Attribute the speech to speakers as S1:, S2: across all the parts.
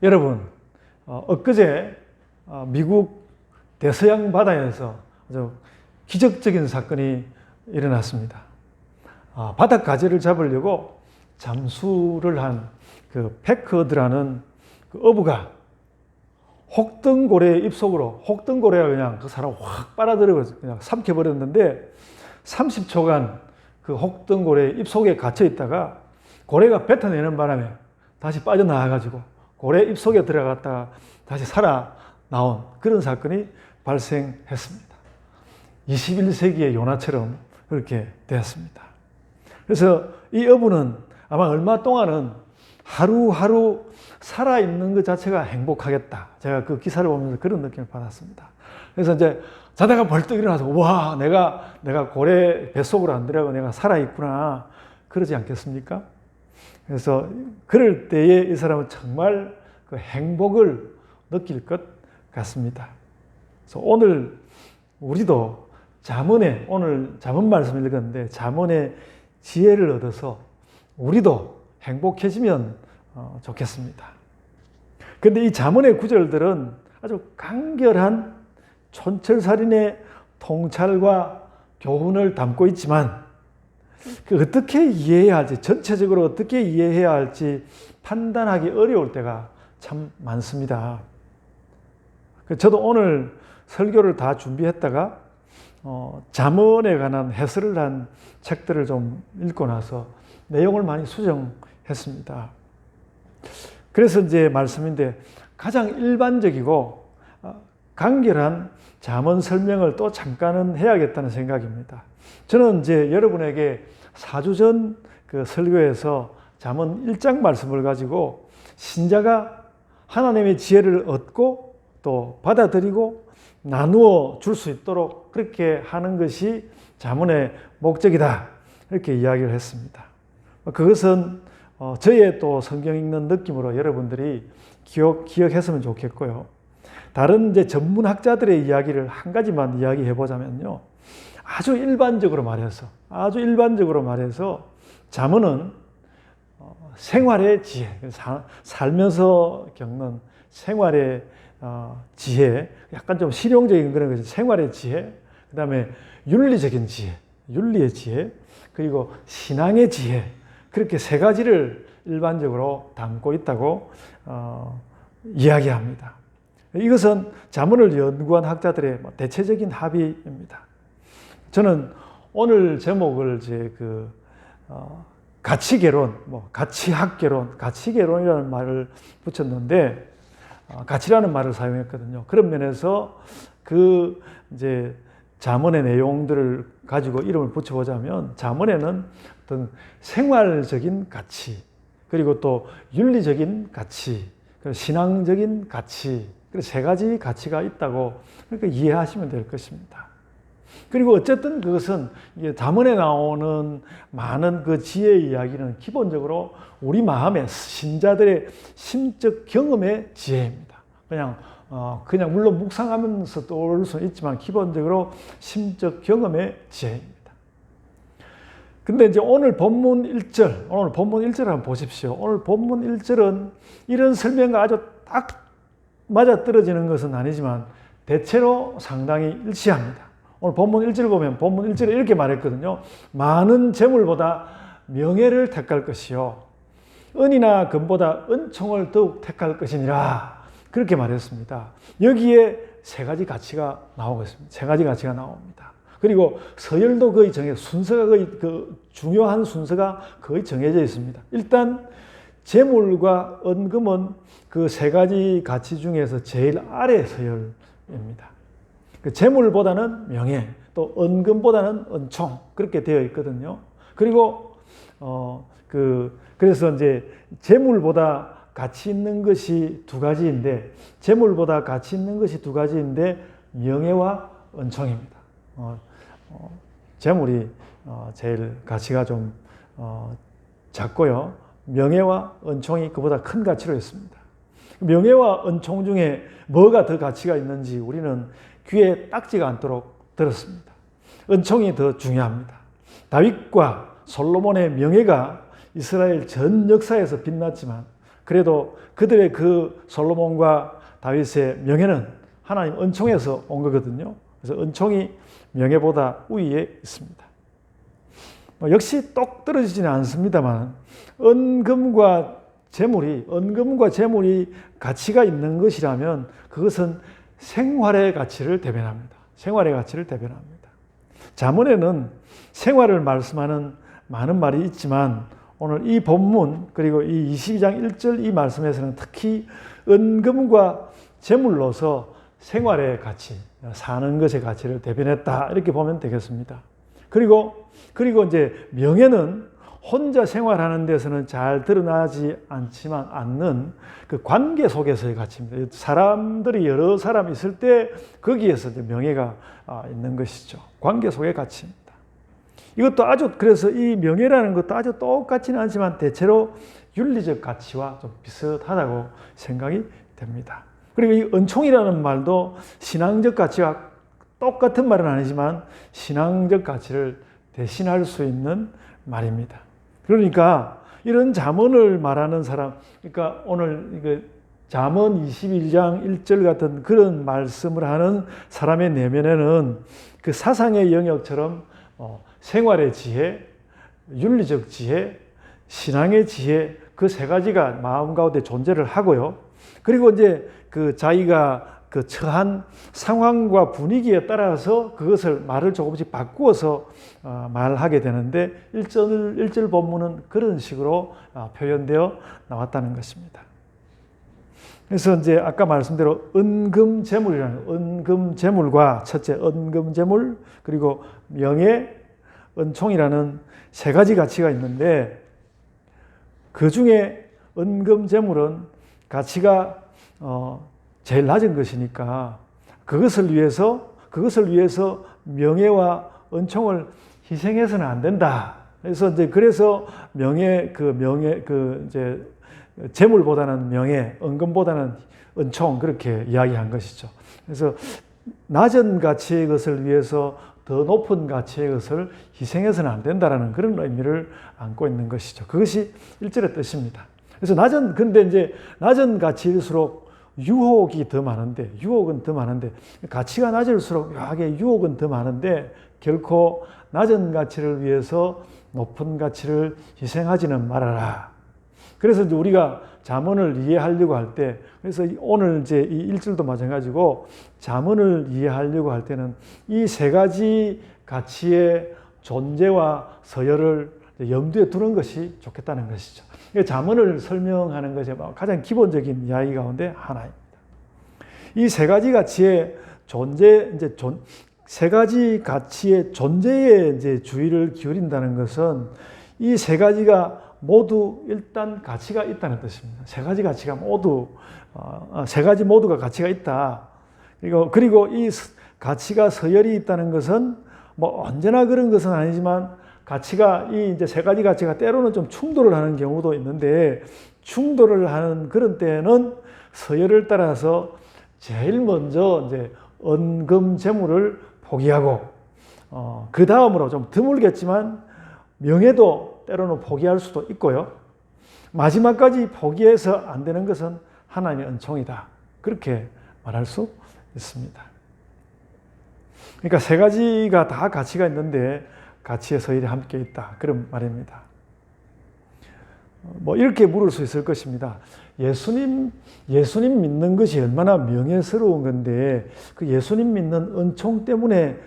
S1: 여러분, 엊그제 미국 대서양 바다에서 아주 기적적인 사건이 일어났습니다. 바닥 가재를 잡으려고 잠수를 한 그 패커드라는 그 어부가 혹등고래의 입속으로, 혹등고래가 그냥 그 사람 확 빨아들이고 그냥 삼켜버렸는데 30초간 그 혹등고래의 입속에 갇혀 있다가 고래가 뱉어내는 바람에 다시 빠져나와가지고 고래 입속에 들어갔다가 다시 살아 나온 그런 사건이 발생했습니다. 21세기의 요나처럼 그렇게 되었습니다. 그래서 이 어부는 아마 얼마 동안은 하루하루 살아있는 것 자체가 행복하겠다. 제가 그 기사를 보면서 그런 느낌을 받았습니다. 그래서 이제 자다가 벌떡 일어나서 와, 내가 고래 뱃속으로 안 들어가고 내가 살아있구나. 그러지 않겠습니까? 그래서 그럴 때에 이 사람은 정말 그 행복을 느낄 것 같습니다. 그래서 오늘 우리도 오늘 잠언 말씀 읽었는데 잠언의 지혜를 얻어서 우리도 행복해지면 좋겠습니다. 그런데 이 잠언의 구절들은 아주 간결한 촌철살인의 통찰과 교훈을 담고 있지만 어떻게 이해해야 할지, 전체적으로 어떻게 이해해야 할지 판단하기 어려울 때가 참 많습니다. 저도 오늘 설교를 다 준비했다가 잠언에 관한 해설을 한 책들을 좀 읽고 나서 내용을 많이 수정했습니다. 그래서 이제 말씀인데 가장 일반적이고 간결한 잠언 설명을 또 잠깐은 해야겠다는 생각입니다. 저는 이제 여러분에게 4주 전 그 설교에서 잠언 1장 말씀을 가지고 신자가 하나님의 지혜를 얻고 또 받아들이고 나누어 줄 수 있도록 그렇게 하는 것이 잠언의 목적이다. 이렇게 이야기를 했습니다. 그것은 저의 또 성경 읽는 느낌으로 여러분들이 기억했으면 좋겠고요. 다른 이제 전문학자들의 이야기를 한 가지만 이야기해 보자면요. 아주 일반적으로 말해서 잠언은 생활의 지혜, 살면서 겪는 생활의 지혜, 약간 좀 실용적인 그런 것이 생활의 지혜, 그 다음에 윤리적인 지혜, 윤리의 지혜, 그리고 신앙의 지혜, 그렇게 세 가지를 일반적으로 담고 있다고 이야기합니다. 이것은 잠언을 연구한 학자들의 대체적인 합의입니다. 저는 오늘 제목을 가치개론, 가치학개론, 가치개론이라는 말을 붙였는데 가치라는 말을 사용했거든요. 그런 면에서 이제 잠언의 내용들을 가지고 이름을 붙여보자면 잠언에는 어떤 생활적인 가치, 그리고 또 윤리적인 가치, 신앙적인 가치, 세 가지 가치가 있다고 그렇게 이해하시면 될 것입니다. 그리고 어쨌든 그것은 잠언에 나오는 많은 그 지혜의 이야기는 기본적으로 우리 마음의 신자들의 심적 경험의 지혜입니다. 그냥 물론 묵상하면서 떠오를 수는 있지만 기본적으로 심적 경험의 지혜입니다. 근데 이제 오늘 본문 1절 한번 보십시오. 오늘 본문 1절은 이런 설명과 아주 딱 맞아떨어지는 것은 아니지만 대체로 상당히 일치합니다. 오늘 본문 1절을 보면 본문 1절에 이렇게 말했거든요. 많은 재물보다 명예를 택할 것이요 은이나 금보다 은총을 더욱 택할 것이니라. 그렇게 말했습니다. 여기에 세 가지 가치가 나오고 있습니다. 세 가지 가치가 나옵니다. 그리고 서열도 거의 순서가 거의 중요한 순서가 거의 정해져 있습니다. 일단 재물과 은금은 그 세 가지 가치 중에서 제일 아래 서열입니다. 재물보다는 명예, 또 은금보다는 은총, 그렇게 되어 있거든요. 그리고 그래서 이제 재물보다 가치 있는 것이 두 가지인데 명예와 은총입니다. 재물이 제일 가치가 좀 작고요. 명예와 은총이 그보다 큰 가치로 있습니다. 명예와 은총 중에 뭐가 더 가치가 있는지 우리는 귀에 딱지가 않도록 들었습니다. 은총이 더 중요합니다. 다윗과 솔로몬의 명예가 이스라엘 전 역사에서 빛났지만 그래도 그들의 그 솔로몬과 다윗의 명예는 하나님 은총에서 온 거거든요. 그래서 은총이 명예보다 우위에 있습니다. 역시 똑 떨어지지는 않습니다만 은금과 재물이 가치가 있는 것이라면 그것은 생활의 가치를 대변합니다. 생활의 가치를 대변합니다. 잠언에는 생활을 말씀하는 많은 말이 있지만 오늘 이 본문 그리고 이 22장 1절 이 말씀에서는 특히 은금과 재물로서 생활의 가치, 사는 것의 가치를 대변했다 이렇게 보면 되겠습니다. 그리고 이제 명예는 혼자 생활하는 데서는 잘 드러나지 않는 그 관계 속에서의 가치입니다. 사람들이 여러 사람 있을 때 거기에서 이제 명예가 있는 것이죠. 관계 속의 가치입니다. 이것도 그래서 이 명예라는 것도 아주 똑같지는 않지만 대체로 윤리적 가치와 좀 비슷하다고 생각이 됩니다. 그리고 이 은총이라는 말도 신앙적 가치와 똑같은 말은 아니지만 신앙적 가치를 대신할 수 있는 말입니다. 그러니까 이런 잠언을 말하는 사람, 그러니까 오늘 잠언 21장 1절 같은 그런 말씀을 하는 사람의 내면에는 그 사상의 영역처럼 생활의 지혜, 윤리적 지혜, 신앙의 지혜 그 세 가지가 마음 가운데 존재를 하고요. 그리고 이제 그 자기가 그 처한 상황과 분위기에 따라서 그것을 말을 조금씩 바꾸어서 말하게 되는데 1절 본문은 그런 식으로 표현되어 나왔다는 것입니다. 그래서 이제 아까 말씀대로 은금재물과 첫째 은금재물 그리고 명예, 은총이라는 세 가지 가치가 있는데 그 중에 은금재물은 가치가 제일 낮은 것이니까 그것을 위해서 명예와 은총을 희생해서는 안 된다. 그래서 재물보다는 명예, 은금보다는 은총 그렇게 이야기한 것이죠. 그래서 낮은 가치의 것을 위해서 더 높은 가치의 것을 희생해서는 안 된다라는 그런 의미를 안고 있는 것이죠. 그것이 1절의 뜻입니다. 그래서 근데 이제 낮은 가치일수록 유혹은 더 많은데 가치가 낮을수록 유혹은 더 많은데 결코 낮은 가치를 위해서 높은 가치를 희생하지는 말아라. 그래서 이제 우리가 잠언을 이해하려고 할 때, 그래서 오늘 이제 이 1절도 마찬가지고 잠언을 이해하려고 할 때는 이 세 가지 가치의 존재와 서열을 염두에 두는 것이 좋겠다는 것이죠. 잠언을 설명하는 것이 가장 기본적인 이야기 가운데 하나입니다. 이 세 가지 가치의 세 가지 가치의 존재에 이제 주의를 기울인다는 것은 이 세 가지가 모두 일단 가치가 있다는 뜻입니다. 세 가지 모두가 가치가 있다. 그리고 이 가치가 서열이 있다는 것은 언제나 그런 것은 아니지만 이제 세 가지 가치가 때로는 좀 충돌을 하는 경우도 있는데 충돌을 하는 그런 때는 서열을 따라서 제일 먼저 이제 은금재물을 포기하고 그 다음으로 좀 드물겠지만 명예도 때로는 포기할 수도 있고요. 마지막까지 포기해서 안 되는 것은 하나님의 은총이다. 그렇게 말할 수 있습니다. 그러니까 세 가지가 다 가치가 있는데 가치의 서열이 함께 있다. 그런 말입니다. 이렇게 물을 수 있을 것입니다. 예수님 믿는 것이 얼마나 명예스러운 건데 그 예수님 믿는 은총 때문에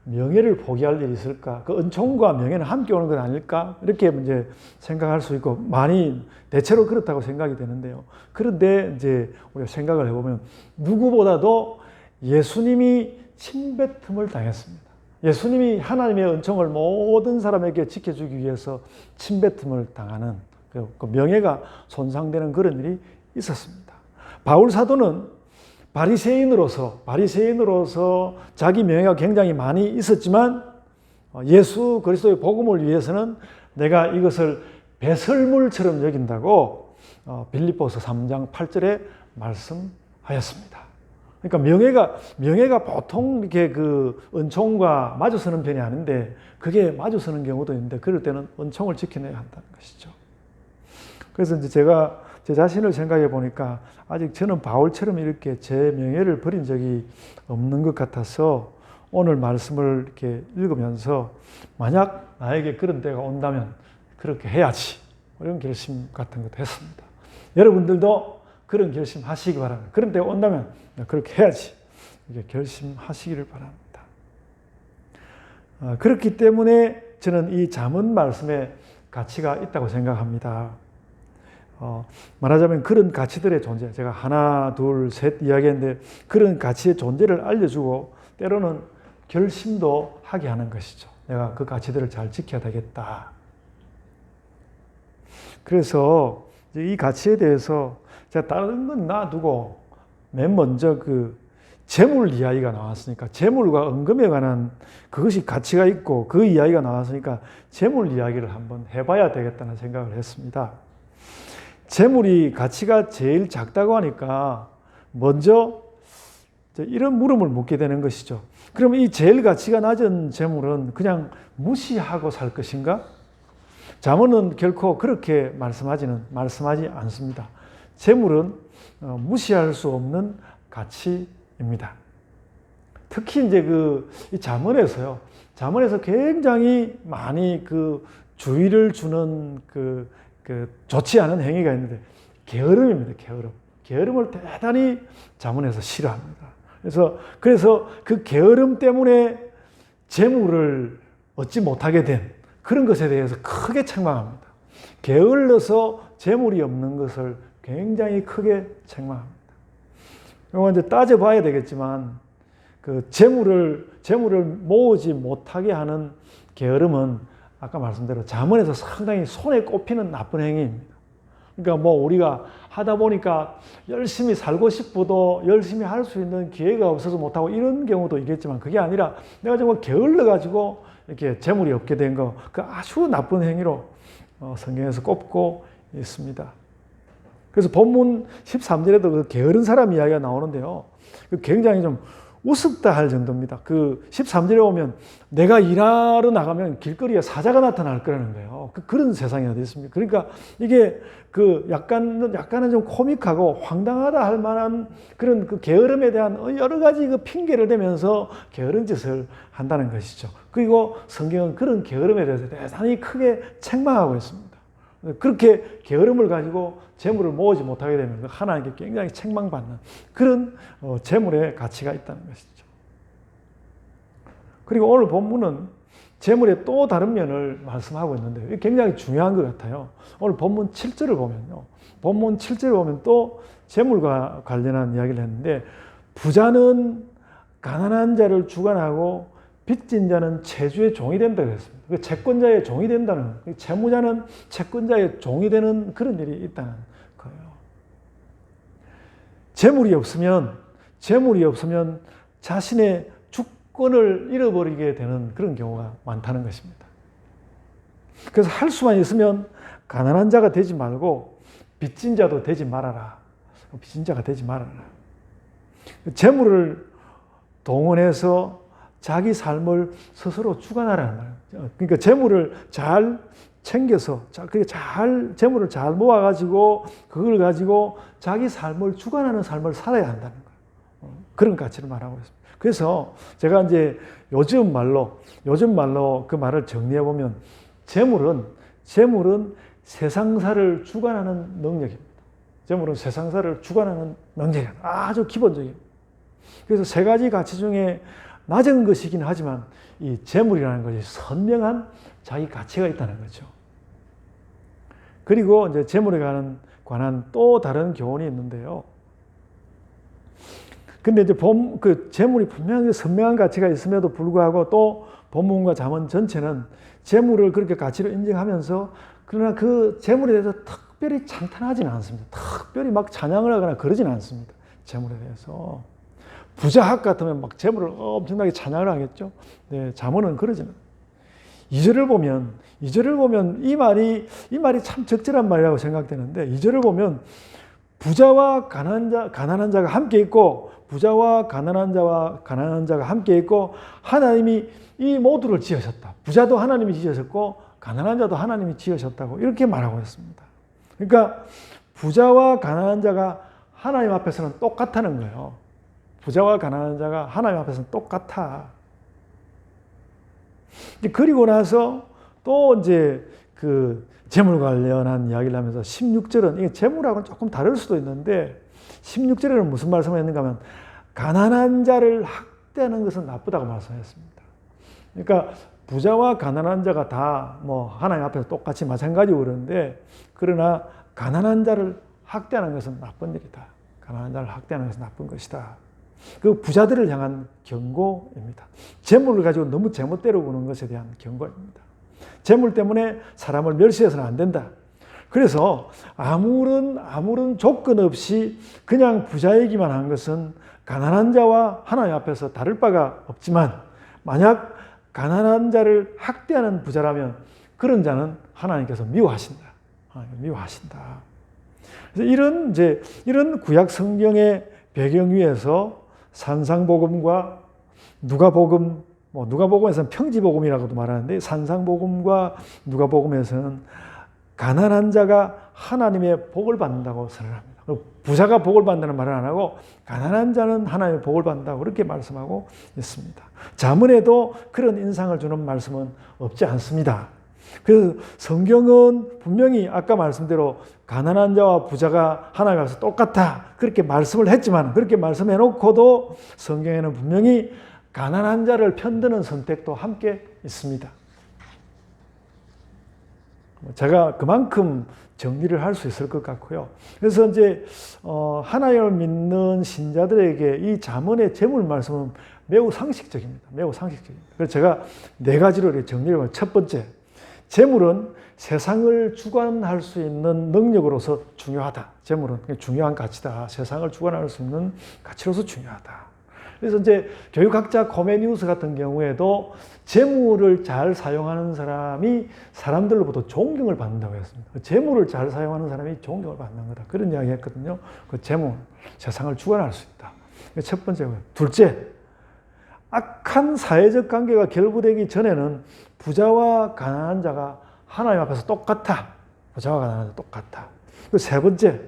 S1: 명예를 포기할 일이 있을까? 그 은총과 명예는 함께 오는 건 아닐까? 이렇게 이제 생각할 수 있고 대체로 그렇다고 생각이 되는데요. 그런데 이제 우리가 생각을 해보면 누구보다도 예수님이 침뱉음을 당했습니다. 예수님이 하나님의 은총을 모든 사람에게 지켜주기 위해서 침뱉음을 당하는 그 명예가 손상되는 그런 일이 있었습니다. 바울 사도는 바리새인으로서 자기 명예가 굉장히 많이 있었지만 예수 그리스도의 복음을 위해서는 내가 이것을 배설물처럼 여긴다고 빌립보서 3장 8절에 말씀하였습니다. 그러니까 명예가 보통 이렇게 그 은총과 마주서는 편이 아닌데 그게 마주서는 경우도 있는데 그럴 때는 은총을 지켜내야 한다는 것이죠. 그래서 이제 제가 제 자신을 생각해 보니까 아직 저는 바울처럼 이렇게 제 명예를 버린 적이 없는 것 같아서 오늘 말씀을 이렇게 읽으면서 만약 나에게 그런 때가 온다면 그렇게 해야지, 이런 결심 같은 것도 했습니다. 여러분들도 그런 결심 하시기 바랍니다. 그런 때가 온다면 그렇게 해야지, 이렇게 결심하시기를 바랍니다. 그렇기 때문에 저는 이 잠언 말씀에 가치가 있다고 생각합니다. 말하자면 그런 가치들의 존재, 제가 하나, 둘, 셋 이야기했는데 그런 가치의 존재를 알려주고 때로는 결심도 하게 하는 것이죠. 내가 그 가치들을 잘 지켜야 되겠다. 그래서 이 가치에 대해서 제가 다른 건 놔두고 맨 먼저 그 재물 이야기가 나왔으니까, 재물과 은금에 관한 그것이 가치가 있고 그 이야기가 나왔으니까 재물 이야기를 한번 해봐야 되겠다는 생각을 했습니다. 재물이 가치가 제일 작다고 하니까 먼저 이런 물음을 묻게 되는 것이죠. 그럼 이 제일 가치가 낮은 재물은 그냥 무시하고 살 것인가? 잠언은 결코 그렇게 말씀하지 않습니다. 재물은 무시할 수 없는 가치입니다. 특히 이제 이 잠언에서요. 잠언에서 굉장히 많이 그 주의를 주는 그 좋지 않은 행위가 있는데 게으름입니다. 게으름을 대단히 잠언에서 싫어합니다. 그래서 그 게으름 때문에 재물을 얻지 못하게 된 그런 것에 대해서 크게 책망합니다. 게을러서 재물이 없는 것을 굉장히 크게 책망합니다. 이거 이제 따져봐야 되겠지만 그 재물을 모으지 못하게 하는 게으름은 아까 말씀대로 잠언에서 상당히 손에 꼽히는 나쁜 행위입니다. 그러니까 우리가 하다 보니까 열심히 살고 싶어도 열심히 할 수 있는 기회가 없어서 못하고 이런 경우도 있겠지만, 그게 아니라 내가 정말 게을러가지고 이렇게 재물이 없게 된 거, 그 아주 나쁜 행위로 성경에서 꼽고 있습니다. 그래서 본문 13절에도 그 게으른 사람 이야기가 나오는데요. 굉장히 좀 우습다 할 정도입니다. 그 13절에 보면 내가 일하러 나가면 길거리에 사자가 나타날 거라는 거예요. 그런 세상이 어디 있습니까? 그러니까 이게 약간은 좀 코믹하고 황당하다 할 만한 그런 그 게으름에 대한 여러 가지 그 핑계를 대면서 게으른 짓을 한다는 것이죠. 그리고 성경은 그런 게으름에 대해서 대단히 크게 책망하고 있습니다. 그렇게 게으름을 가지고 재물을 모으지 못하게 되면 하나님께 굉장히 책망받는 그런 재물의 가치가 있다는 것이죠. 그리고 오늘 본문은 재물의 또 다른 면을 말씀하고 있는데 이게 굉장히 중요한 것 같아요. 오늘 본문 7절을 보면요. 본문 7절을 보면 또 재물과 관련한 이야기를 했는데, 부자는 가난한 자를 주관하고 빚진 자는 채주의 종이 된다고 했습니다. 채권자의 종이 된다는, 채무자는 채권자의 종이 되는 그런 일이 있다는 거예요. 재물이 없으면 자신의 주권을 잃어버리게 되는 그런 경우가 많다는 것입니다. 그래서 할 수만 있으면 가난한 자가 되지 말고 빚진 자도 되지 말아라. 빚진 자가 되지 말아라. 재물을 동원해서 자기 삶을 스스로 주관하라는 말이에요. 그러니까 재물을 잘 챙겨서, 재물을 잘 모아가지고, 그걸 가지고 자기 삶을 주관하는 삶을 살아야 한다는 거예요. 그런 가치를 말하고 있습니다. 그래서 제가 이제 요즘 말로 그 말을 정리해보면, 재물은 세상사를 주관하는 능력입니다. 재물은 세상사를 주관하는 능력이에요. 아주 기본적인. 그래서 세 가지 가치 중에 낮은 것이긴 하지만 이 재물이라는 것이 선명한 자기 가치가 있다는 거죠. 그리고 이제 재물에 관한 또 다른 교훈이 있는데요. 근데 이제 그 재물이 분명히 선명한 가치가 있음에도 불구하고 또 본문과 잠언 전체는 재물을 그렇게 가치로 인정하면서, 그러나 그 재물에 대해서 특별히 찬탄하지는 않습니다. 특별히 막 찬양을 하거나 그러지는 않습니다. 재물에 대해서. 부자학 같으면 막 재물을 엄청나게 찬양을 하겠죠. 네, 잠언은 그러지는. 2절을 보면 이 말이 참 적절한 말이라고 생각되는데, 2절을 보면 부자와 가난한 자가 함께 있고, 부자와 가난한 자가 함께 있고, 하나님이 이 모두를 지으셨다. 부자도 하나님이 지으셨고 가난한 자도 하나님이 지으셨다고 이렇게 말하고 있습니다. 그러니까 부자와 가난한 자가 하나님 앞에서는 똑같다는 거예요. 부자와 가난한 자가 하나님 앞에서는 똑같아. 그리고 나서 또 이제 그 재물 관련한 이야기를 하면서 16절은 이게 재물하고는 조금 다를 수도 있는데 16절에는 무슨 말씀을 했는가 하면 가난한 자를 학대하는 것은 나쁘다고 말씀했습니다. 그러니까 부자와 가난한 자가 다 뭐 하나님 앞에서 똑같이 마찬가지고 그러는데 그러나 가난한 자를 학대하는 것은 나쁜 일이다. 가난한 자를 학대하는 것은 나쁜 것이다. 그 부자들을 향한 경고입니다. 재물을 가지고 너무 제멋대로 보는 것에 대한 경고입니다. 재물 때문에 사람을 멸시해서는 안 된다. 그래서 아무런 조건 없이 그냥 부자이기만 한 것은 가난한 자와 하나님 앞에서 다를 바가 없지만 만약 가난한 자를 학대하는 부자라면 그런 자는 하나님께서 미워하신다. 미워하신다. 그래서 이런 구약 성경의 배경 위에서 산상복음과 누가복음, 누가복음에서는 평지복음이라고도 말하는데 산상복음과 누가복음에서는 가난한 자가 하나님의 복을 받는다고 선언합니다. 부자가 복을 받는다는 말은 안 하고 가난한 자는 하나님의 복을 받는다고 그렇게 말씀하고 있습니다. 잠언에도 그런 인상을 주는 말씀은 없지 않습니다. 그래서 성경은 분명히 아까 말씀대로 가난한 자와 부자가 하나님 앞에서 똑같다 그렇게 말씀을 했지만 그렇게 말씀해 놓고도 성경에는 분명히 가난한 자를 편드는 선택도 함께 있습니다. 제가 그만큼 정리를 할 수 있을 것 같고요. 그래서 이제 하나님을 믿는 신자들에게 이 잠언의 재물 말씀은 매우 상식적입니다. 매우 상식적입니다. 그래서 제가 네 가지로 정리를 하면 첫 번째, 재물은 세상을 주관할 수 있는 능력으로서 중요하다. 재물은 중요한 가치다. 세상을 주관할 수 있는 가치로서 중요하다. 그래서 이제 교육학자 코메니우스 같은 경우에도 재물을 잘 사용하는 사람이 사람들로부터 존경을 받는다고 했습니다. 재물을 잘 사용하는 사람이 존경을 받는 거다. 그런 이야기 했거든요. 그 재물, 세상을 주관할 수 있다. 첫 번째고요. 둘째, 악한 사회적 관계가 결부되기 전에는 부자와 가난한 자가 하나님 앞에서 똑같아. 부자와 가난한 자가 똑같아. 세 번째,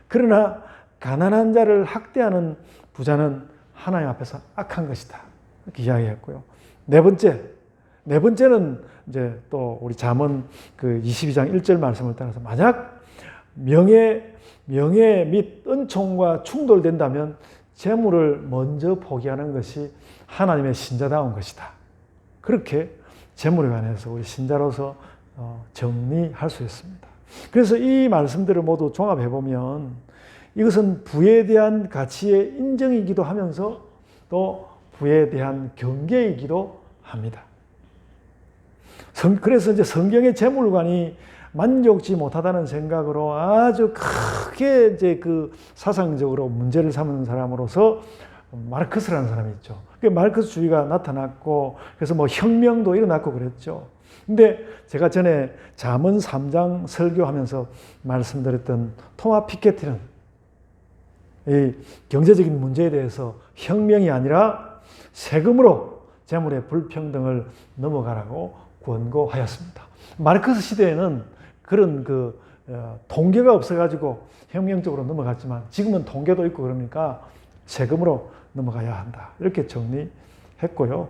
S1: 그러나 가난한 자를 학대하는 부자는 하나님 앞에서 악한 것이다. 이렇게 이야기했고요. 네 번째는 이제 또 우리 잠언 그 22장 1절 말씀을 따라서 만약 명예 및 은총과 충돌된다면 재물을 먼저 포기하는 것이 하나님의 신자다운 것이다. 그렇게 재물에 관해서 우리 신자로서 정리할 수 있습니다. 그래서 이 말씀들을 모두 종합해 보면 이것은 부에 대한 가치의 인정이기도 하면서 또 부에 대한 경계이기도 합니다. 그래서 이제 성경의 재물관이 만족지 못하다는 생각으로 아주 크게 이제 그 사상적으로 문제를 삼는 사람으로서 마르크스라는 사람이 있죠. 그 마르크스주의가 나타났고 그래서 뭐 혁명도 일어났고 그랬죠. 근데 제가 전에 잠언 3장 설교하면서 말씀드렸던 토마 피케티는 이 경제적인 문제에 대해서 혁명이 아니라 세금으로 재물의 불평등을 넘어가라고 권고하였습니다. 마르크스 시대에는 그런 통계가 없어가지고 혁명적으로 넘어갔지만 지금은 통계도 있고 그러니까 세금으로 넘어가야 한다. 이렇게 정리했고요.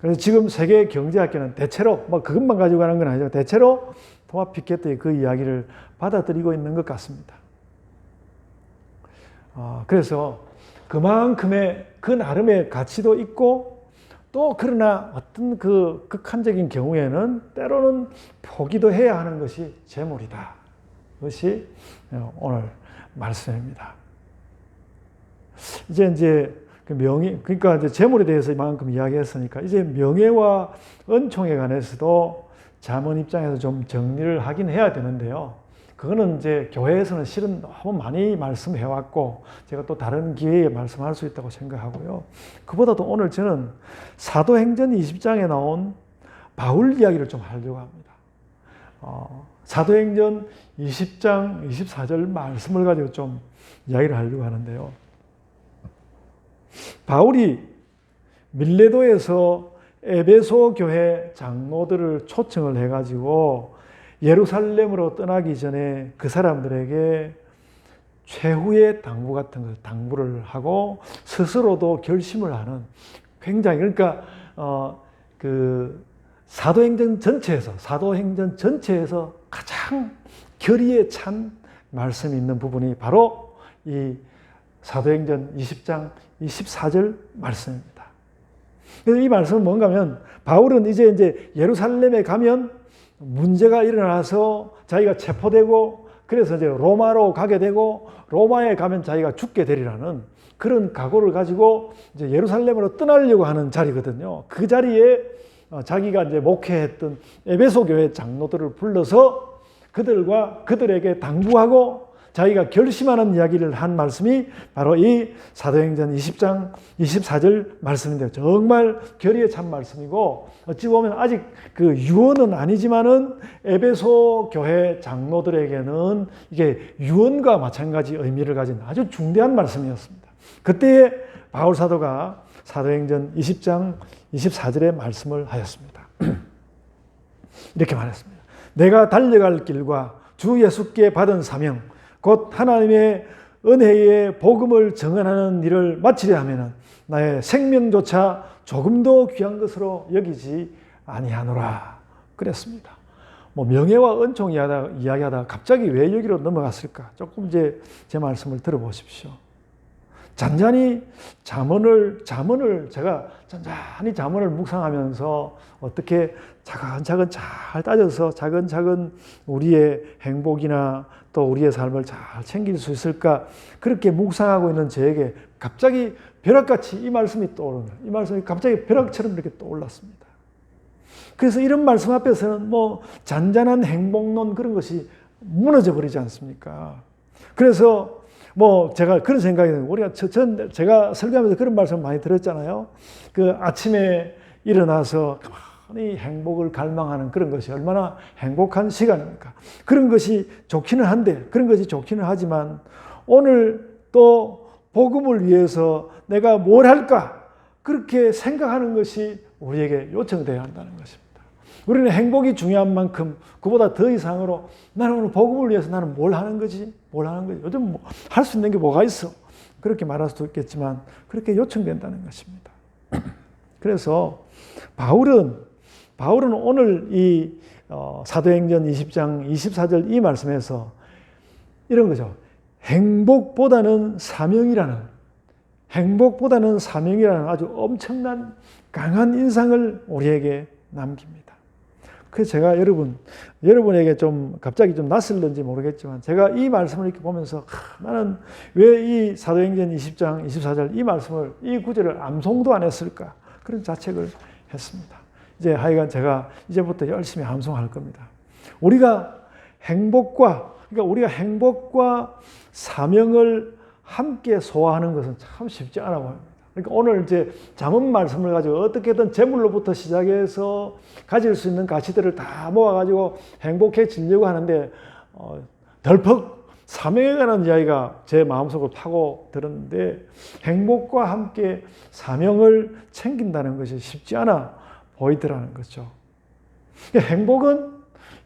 S1: 그래서 지금 세계 경제학계는 대체로 그것만 가지고 가는 건 아니죠. 대체로 토마 피케티의 그 이야기를 받아들이고 있는 것 같습니다. 그래서 그만큼의 그 나름의 가치도 있고 또 그러나 어떤 그 극한적인 경우에는 때로는 포기도 해야 하는 것이 재물이다. 그것이 오늘 말씀입니다. 이제 그러니까 이제 재물에 대해서 이만큼 이야기했으니까 이제 명예와 은총에 관해서도 잠언 입장에서 좀 정리를 하긴 해야 되는데요. 그거는 이제 교회에서는 실은 너무 많이 말씀해왔고 제가 또 다른 기회에 말씀할 수 있다고 생각하고요. 그보다도 오늘 저는 사도행전 20장에 나온 바울 이야기를 좀 하려고 합니다. 사도행전 20장 24절 말씀을 가지고 좀 이야기를 하려고 하는데요. 바울이 밀레도에서 에베소 교회 장로들을 초청을 해가지고 예루살렘으로 떠나기 전에 그 사람들에게 최후의 당부 같은 것을 당부를 하고 스스로도 결심을 하는 굉장히 그러니까 그 사도행전 전체에서 가장 결의에 찬 말씀이 있는 부분이 바로 이 사도행전 20장 24절 말씀입니다. 그래서 이 말씀은 뭔가 하면 바울은 이제 예루살렘에 가면 문제가 일어나서 자기가 체포되고 그래서 이제 로마로 가게 되고 로마에 가면 자기가 죽게 되리라는 그런 각오를 가지고 이제 예루살렘으로 떠나려고 하는 자리거든요. 그 자리에 자기가 이제 목회했던 에베소 교회 장로들을 불러서 그들에게 당부하고 자기가 결심하는 이야기를 한 말씀이 바로 이 사도행전 20장 24절 말씀인데요. 정말 결의에 찬 말씀이고 어찌 보면 아직 그 유언은 아니지만은 에베소 교회 장로들에게는 이게 유언과 마찬가지 의미를 가진 아주 중대한 말씀이었습니다. 그때에 바울 사도가 사도행전 20장 24절의 말씀을 하였습니다. 이렇게 말했습니다. 내가 달려갈 길과 주 예수께 받은 사명 곧 하나님의 은혜의 복음을 증언하는 일을 마치려 하면 나의 생명조차 조금도 귀한 것으로 여기지 아니하노라 그랬습니다. 명예와 은총 이야기하다가 갑자기 왜 여기로 넘어갔을까? 조금 제 말씀을 들어보십시오. 잔잔히 제가 잔잔히 잠언을 묵상하면서 어떻게 차근차근 잘 따져서 차근차근 우리의 행복이나 또 우리의 삶을 잘 챙길 수 있을까? 그렇게 묵상하고 있는 저에게 갑자기 벼락같이 이 말씀이 떠오르는 이 말씀이 갑자기 벼락처럼 이렇게 떠올랐습니다. 그래서 이런 말씀 앞에서는 잔잔한 행복론 그런 것이 무너져 버리지 않습니까? 그래서 제가 그런 생각이 들어요. 제가 설교하면서 그런 말씀 많이 들었잖아요. 그 아침에 일어나서 가만히 행복을 갈망하는 그런 것이 얼마나 행복한 시간입니까? 그런 것이 좋기는 하지만 오늘 또 복음을 위해서 내가 뭘 할까? 그렇게 생각하는 것이 우리에게 요청되어야 한다는 것입니다. 우리는 행복이 중요한 만큼 그보다 더 이상으로 나는 오늘 복음을 위해서 나는 뭘 하는 거지? 요즘 할 수 있는 게 뭐가 있어? 그렇게 말할 수도 있겠지만 그렇게 요청된다는 것입니다. 그래서 바울은 오늘 이 사도행전 20장 24절 이 말씀에서 이런 거죠. 행복보다는 사명이라는 아주 엄청난 강한 인상을 우리에게 남깁니다. 그래서 제가 여러분에게 갑자기 좀 낯설는지 모르겠지만 제가 이 말씀을 이렇게 보면서 나는 왜 이 사도행전 20장 24절 이 말씀을 이 구절을 암송도 안 했을까? 그런 자책을 했습니다. 이제 하여간 제가 이제부터 열심히 암송할 겁니다. 우리가 행복과 사명을 함께 소화하는 것은 참 쉽지 않아 보입니다. 그러니까 오늘 이제 잠언 말씀을 가지고 어떻게든 재물로부터 시작해서 가질 수 있는 가치들을 다 모아가지고 행복해지려고 하는데 덜컥 사명에 관한 이야기가 제 마음속을 파고 들었는데 행복과 함께 사명을 챙긴다는 것이 쉽지 않아 보이더라는 거죠. 행복은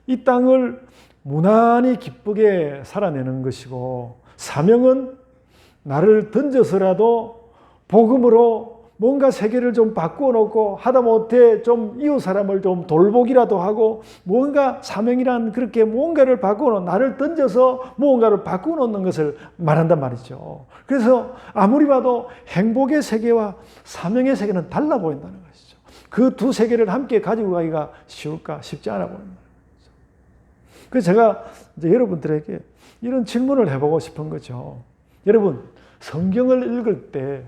S1: 이 땅을 무난히 기쁘게 살아내는 것이고 사명은 나를 던져서라도 복음으로 뭔가 세계를 좀 바꾸어 놓고 하다못해 좀 이웃 사람을 좀 돌보기라도 하고 뭔가 사명이란 그렇게 뭔가를 바꾸어 놓은 나를 던져서 무언가를 바꾸어 놓는 것을 말한단 말이죠. 그래서 아무리 봐도 행복의 세계와 사명의 세계는 달라 보인다는 것이죠. 그 두 세계를 함께 가지고 가기가 쉬울까? 쉽지 않아 보인다는 거죠. 그래서 제가 이제 여러분들에게 이런 질문을 해보고 싶은 거죠. 여러분, 성경을 읽을 때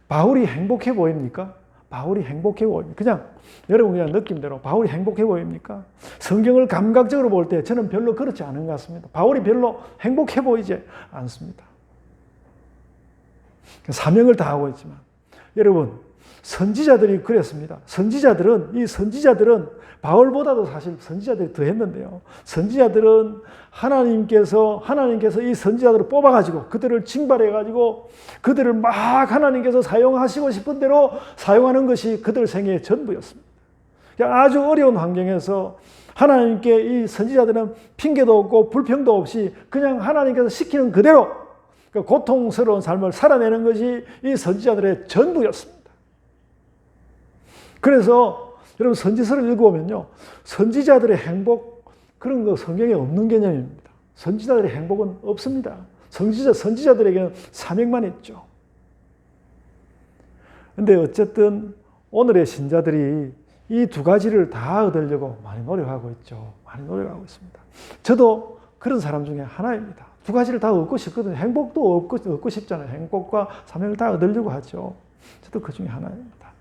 S1: 바울이 행복해 보입니까? 여러분 그냥 느낌대로 바울이 행복해 보입니까? 성경을 감각적으로 볼 때 저는 별로 그렇지 않은 것 같습니다. 바울이 별로 행복해 보이지 않습니다. 사명을 다하고 있지만 여러분 선지자들이 그랬습니다. 선지자들은 바울보다도 사실 선지자들이 더 했는데요. 선지자들은 하나님께서 이 선지자들을 뽑아가지고 그들을 징발해가지고 그들을 막 하나님께서 사용하시고 싶은 대로 사용하는 것이 그들 생애의 전부였습니다. 아주 어려운 환경에서 하나님께 이 선지자들은 핑계도 없고 불평도 없이 그냥 하나님께서 시키는 그대로 그 고통스러운 삶을 살아내는 것이 이 선지자들의 전부였습니다. 그래서 여러분 선지서를 읽어보면요, 선지자들의 행복, 그런 거 성경에 없는 개념입니다. 선지자들의 행복은 없습니다. 선지자들에게는 사명만 있죠. 근데 어쨌든 오늘의 신자들이 이 두 가지를 다 얻으려고 많이 노력하고 있죠. 많이 노력하고 있습니다. 저도 그런 사람 중에 하나입니다. 두 가지를 다 얻고 싶거든요. 행복도 얻고 싶잖아요. 행복과 사명을 다 얻으려고 하죠. 저도 그 중에 하나입니다.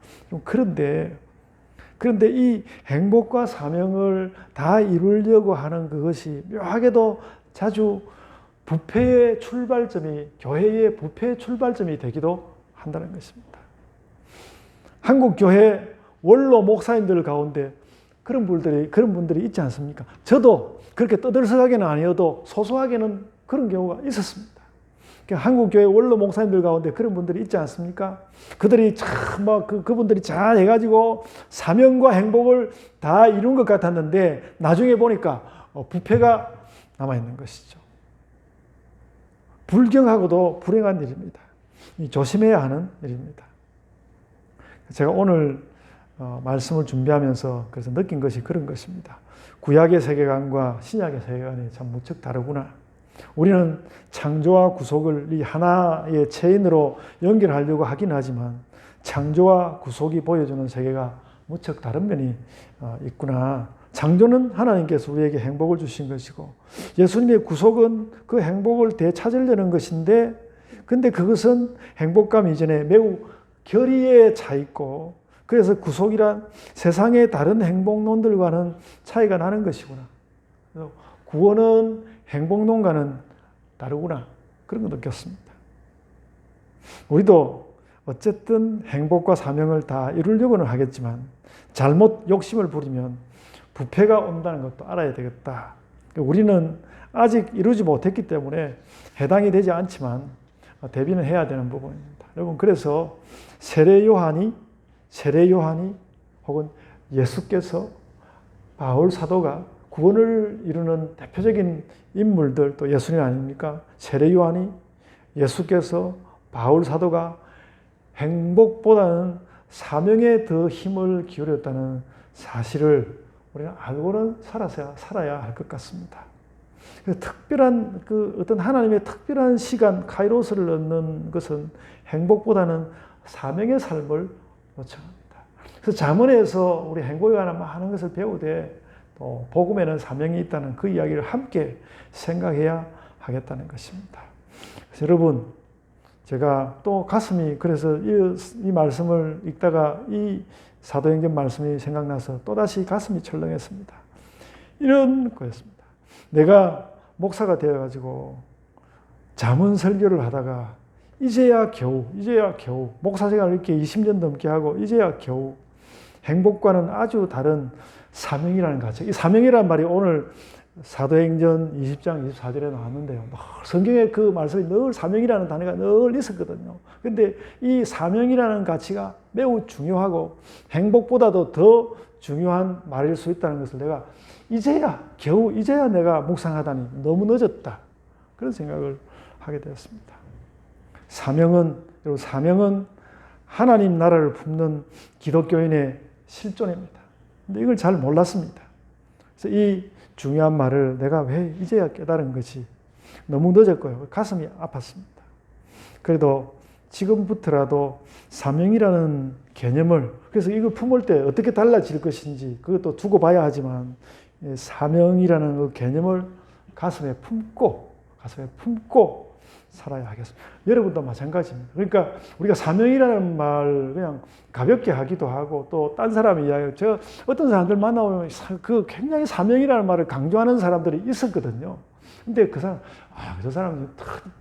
S1: 그런데 이 행복과 사명을 다 이루려고 하는 그것이 묘하게도 자주 부패의 출발점이, 교회의 부패의 출발점이 되기도 한다는 것입니다. 한국 교회 원로 목사님들 가운데 그런 분들이 있지 않습니까? 저도 그렇게 떠들썩하게는 아니어도 소소하게는 그런 경우가 있었습니다. 한국 교회 원로 목사님들 가운데 그런 분들이 있지 않습니까? 그들이 참 그분들이 잘 해가지고 사명과 행복을 다 이룬 것 같았는데 나중에 보니까 부패가 남아 있는 것이죠. 불경하고도 불행한 일입니다. 조심해야 하는 일입니다. 제가 오늘 말씀을 준비하면서 그래서 느낀 것이 그런 것입니다. 구약의 세계관과 신약의 세계관이 참 무척 다르구나. 우리는 창조와 구속을 이 하나의 체인으로 연결하려고 하긴 하지만 창조와 구속이 보여주는 세계가 무척 다른 면이 있구나. 창조는 하나님께서 우리에게 행복을 주신 것이고 예수님의 구속은 그 행복을 되찾으려는 것인데 근데 그것은 행복감 이전에 매우 결의에 차 있고 그래서 구속이란 세상의 다른 행복론들과는 차이가 나는 것이구나. 그래서 구원은 행복론과는 다르구나. 그런 거 느꼈습니다. 우리도 어쨌든 행복과 사명을 다 이루려고는 하겠지만 잘못 욕심을 부리면 부패가 온다는 것도 알아야 되겠다. 우리는 아직 이루지 못했기 때문에 해당이 되지 않지만 대비는 해야 되는 부분입니다. 여러분, 그래서 세례 요한이 혹은 예수께서 바울 사도가 구원을 이루는 대표적인 인물들 또 예수님 아닙니까? 세례 요한이 예수께서 바울 사도가 행복보다는 사명에 더 힘을 기울였다는 사실을 우리가 알고는 살아야 할 것 같습니다. 특별한 어떤 하나님의 특별한 시간 카이로스를 얻는 것은 행복보다는 사명의 삶을 요청합니다. 그래서 잠언에서 우리 행복에 관한 많은 것을 배우되 또 복음에는 사명이 있다는 그 이야기를 함께 생각해야 하겠다는 것입니다. 그래서 여러분, 제가 또 가슴이 그래서 이 말씀을 읽다가 이 사도행전 말씀이 생각나서 또다시 가슴이 철렁했습니다. 이런 거였습니다. 내가 목사가 되어가지고 잠언 설교를 하다가 이제야 겨우 목사 생활을 이렇게 20년 넘게 하고 이제야 겨우 행복과는 아주 다른 사명이라는 가치. 이 사명이라는 말이 오늘 사도행전 20장 24절에 나왔는데요. 성경에 그 말씀이 늘 사명이라는 단어가 늘 있었거든요. 그런데 이 사명이라는 가치가 매우 중요하고 행복보다도 더 중요한 말일 수 있다는 것을 내가 겨우 이제야 내가 묵상하다니 너무 늦었다. 그런 생각을 하게 되었습니다. 사명은 하나님 나라를 품는 기독교인의 실존입니다. 근데 이걸 잘 몰랐습니다. 그래서 이 중요한 말을 내가 왜 이제야 깨달은 것이 너무 늦었고요. 가슴이 아팠습니다. 그래도 지금부터라도 사명이라는 개념을, 그래서 이걸 품을 때 어떻게 달라질 것인지 그것도 두고 봐야 하지만 사명이라는 그 개념을 가슴에 품고 살아야 하겠습니다. 여러분도 마찬가지입니다. 그러니까 우리가 사명이라는 말 그냥 가볍게 하기도 하고 또 딴 사람이 이야기해요. 제가 어떤 사람들 만나보면 그 굉장히 사명이라는 말을 강조하는 사람들이 있었거든요. 근데 그 사람, 저 사람은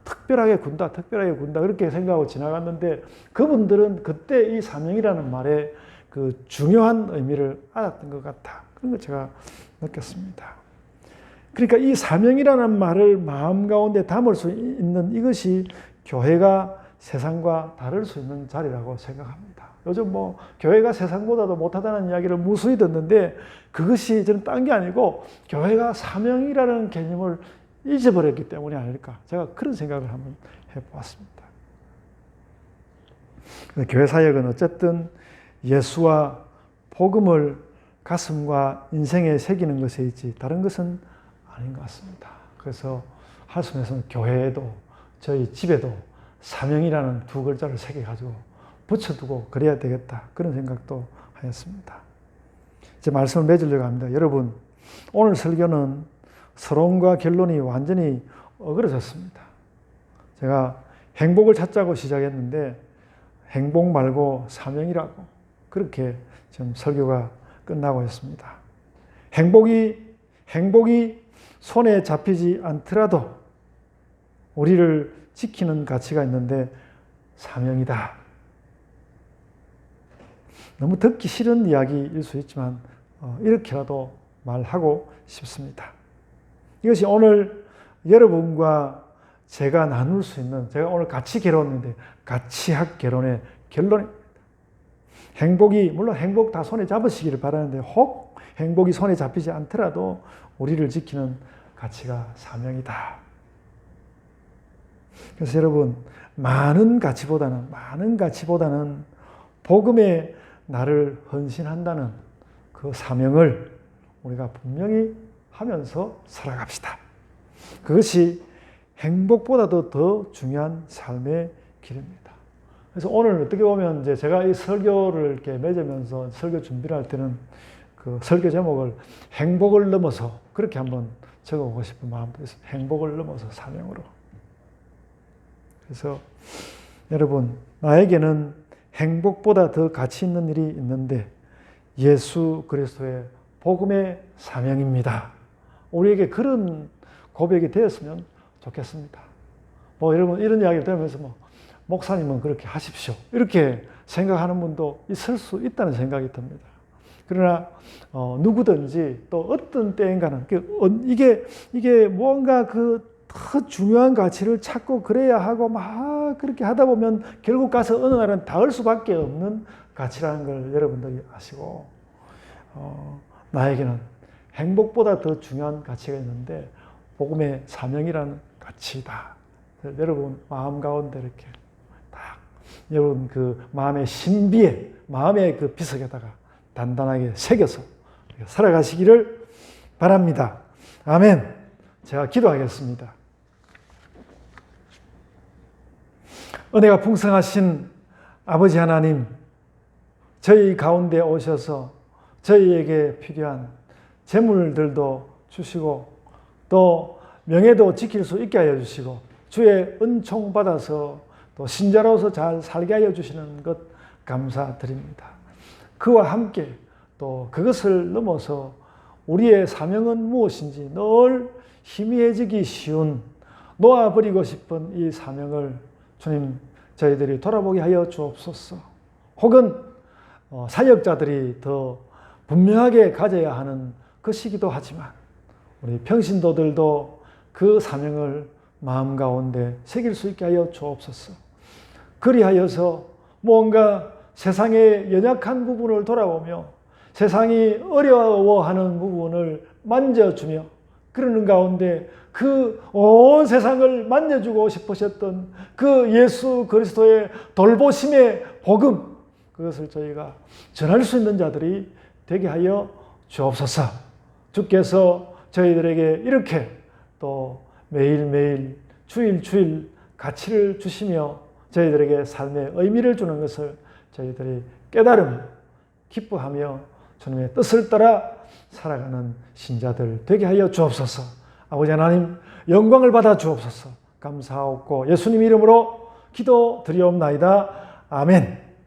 S1: 특별하게 군다 그렇게 생각하고 지나갔는데 그분들은 그때 이 사명이라는 말의 그 중요한 의미를 알았던 것 같다. 그런 걸 제가 느꼈습니다. 그러니까 이 사명이라는 말을 마음 가운데 담을 수 있는 이것이 교회가 세상과 다를 수 있는 자리라고 생각합니다. 요즘 뭐 교회가 세상보다도 못하다는 이야기를 무수히 듣는데 그것이 저는 딴 게 아니고 교회가 사명이라는 개념을 잊어버렸기 때문이 아닐까. 제가 그런 생각을 한번 해보았습니다. 교회 사역은 어쨌든 예수와 복음을 가슴과 인생에 새기는 것에 있지 다른 것은 아닌 것 같습니다. 그래서 하수면에서는 교회에도 저희 집에도 사명이라는 두 글자를 새겨가지고 붙여두고 그래야 되겠다. 그런 생각도 하였습니다. 이제 말씀을 맺으려고 합니다. 여러분, 오늘 설교는 서론과 결론이 완전히 어그러졌습니다. 제가 행복을 찾자고 시작했는데 행복 말고 사명이라고 그렇게 지금 설교가 끝나고 있습니다. 행복이 손에 잡히지 않더라도 우리를 지키는 가치가 있는데 사명이다. 너무 듣기 싫은 이야기일 수 있지만 이렇게라도 말하고 싶습니다. 이것이 오늘 여러분과 제가 나눌 수 있는, 제가 오늘 같이 결혼했는데 가치학 결혼의 결론입니다. 물론 행복 다 손에 잡으시기를 바라는데 혹 행복이 손에 잡히지 않더라도 우리를 지키는 가치가 사명이다. 그래서 여러분, 많은 가치보다는 복음에 나를 헌신한다는 그 사명을 우리가 분명히 하면서 살아갑시다. 그것이 행복보다도 더 중요한 삶의 길입니다. 그래서 오늘 어떻게 보면 이제 제가 이 설교를 이렇게 맺으면서 설교 준비를 할 때는 그 설교 제목을 행복을 넘어서 그렇게 한번 적어보고 싶은 마음도 있습니다. 행복을 넘어서 사명으로. 그래서 여러분, 나에게는 행복보다 더 가치 있는 일이 있는데 예수 그리스도의 복음의 사명입니다. 우리에게 그런 고백이 되었으면 좋겠습니다. 뭐 여러분 이런 이야기를 들으면서 목사님은 그렇게 하십시오. 이렇게 생각하는 분도 있을 수 있다는 생각이 듭니다. 그러나 누구든지 또 어떤 때인가는 이게 뭔가 그 더 중요한 가치를 찾고 그래야 하고 막 그렇게 하다 보면 결국 가서 어느 날은 닿을 수밖에 없는 가치라는 걸 여러분들이 아시고 나에게는 행복보다 더 중요한 가치가 있는데 복음의 사명이라는 가치다. 여러분 마음 가운데 이렇게 딱 여러분 그 마음의 신비에 마음의 그 비석에다가 단단하게 새겨서 살아가시기를 바랍니다. 아멘. 제가 기도하겠습니다. 은혜가 풍성하신 아버지 하나님, 저희 가운데 오셔서 저희에게 필요한 재물들도 주시고 또 명예도 지킬 수 있게 하여 주시고 주의 은총 받아서 또 신자로서 잘 살게 하여 주시는 것 감사드립니다. 그와 함께 또 그것을 넘어서 우리의 사명은 무엇인지 늘 희미해지기 쉬운 놓아버리고 싶은 이 사명을 주님 저희들이 돌아보게 하여 주옵소서. 혹은 사역자들이 더 분명하게 가져야 하는 것이기도 하지만 우리 평신도들도 그 사명을 마음 가운데 새길 수 있게 하여 주옵소서. 그리하여서 뭔가 세상의 연약한 부분을 돌아보며 세상이 어려워하는 부분을 만져주며 그러는 가운데 그 온 세상을 만져주고 싶으셨던 그 예수 그리스도의 돌보심의 복음, 그것을 저희가 전할 수 있는 자들이 되게 하여 주옵소서. 주께서 저희들에게 이렇게 또 매일매일 주일 가치를 주시며 저희들에게 삶의 의미를 주는 것을 저희들이 깨달음, 기뻐하며 주님의 뜻을 따라 살아가는 신자들 되게 하여 주옵소서. 아버지 하나님 영광을 받아 주옵소서. 감사하옵고 예수님 이름으로 기도드리옵나이다. 아멘.